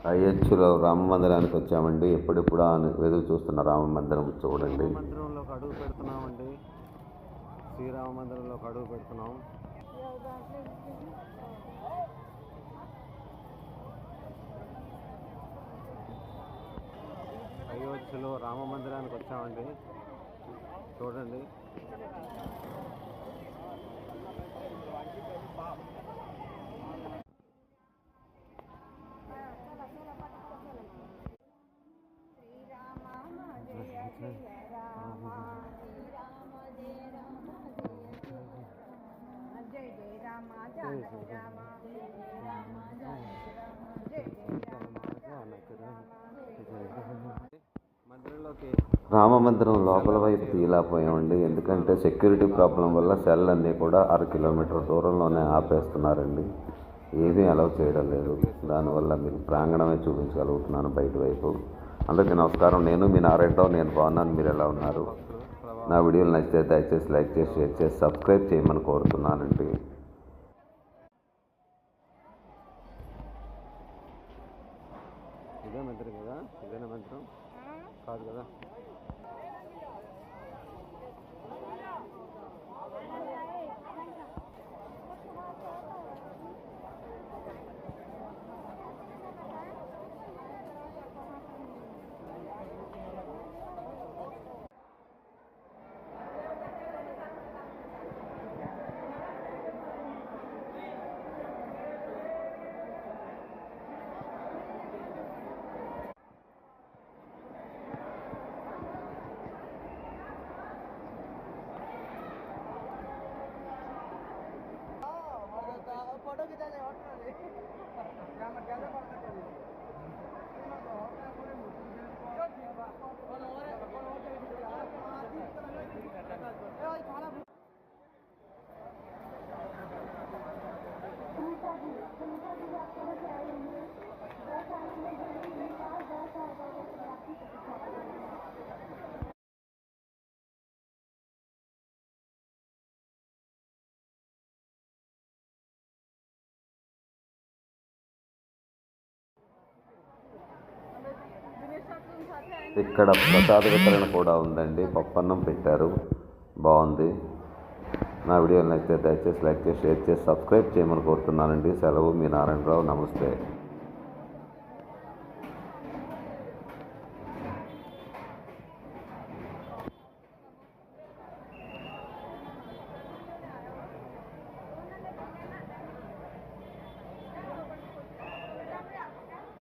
అయోధ్యలో రామ మందిరానికి వచ్చామండి. ఎప్పుడెప్పుడు ఎదురు చూస్తున్న రామ మందిరం చూడండి. మందిరంలోకి అడుగు పెడుతున్నామండి. శ్రీరామ మందిరంలోకి అడుగు పెడుతున్నాం. అయోధ్యలో రామ మందిరానికి వచ్చామండి. చూడండి. రామ మందిరం లోపల వైపు తీయలేకపోయామండి. ఎందుకంటే సెక్యూరిటీ ప్రాబ్లం వల్ల సెల్ అన్నీ కూడా 1/2 కిలోమీటర్ దూరంలోనే ఆపేస్తున్నారండి. ఏమీ అలౌ చేయడం లేదు. దానివల్ల మీకు ప్రాంగణమే చూపించగలుగుతున్నాను బయట వైపు. అందరికీ నమస్కారం. నేను మీ నారాయణరావు. నేను బాగున్నాను. మీరు ఎలా ఉన్నారు? నా వీడియోలు నచ్చితే దయచేసి లైక్ చేసి షేర్ చేసి సబ్స్క్రైబ్ చేయమని కోరుతున్నానండి. ఇదే మంత్రం కదా? ఇదేనా మంత్రం కాదు కదా? फोटो खिंचाने ఇక్కడ ప్రసాద వితరణ కూడా ఉందండి. పప్పన్నం పెట్టారు, బాగుంది. నా వీడియోలు నచ్చితే దయచేసి లైక్ చేసి షేర్ చేసి సబ్స్క్రైబ్ చేయమని కోరుతున్నానండి. సెలవు, మీ నారాయణరావు. నమస్తే.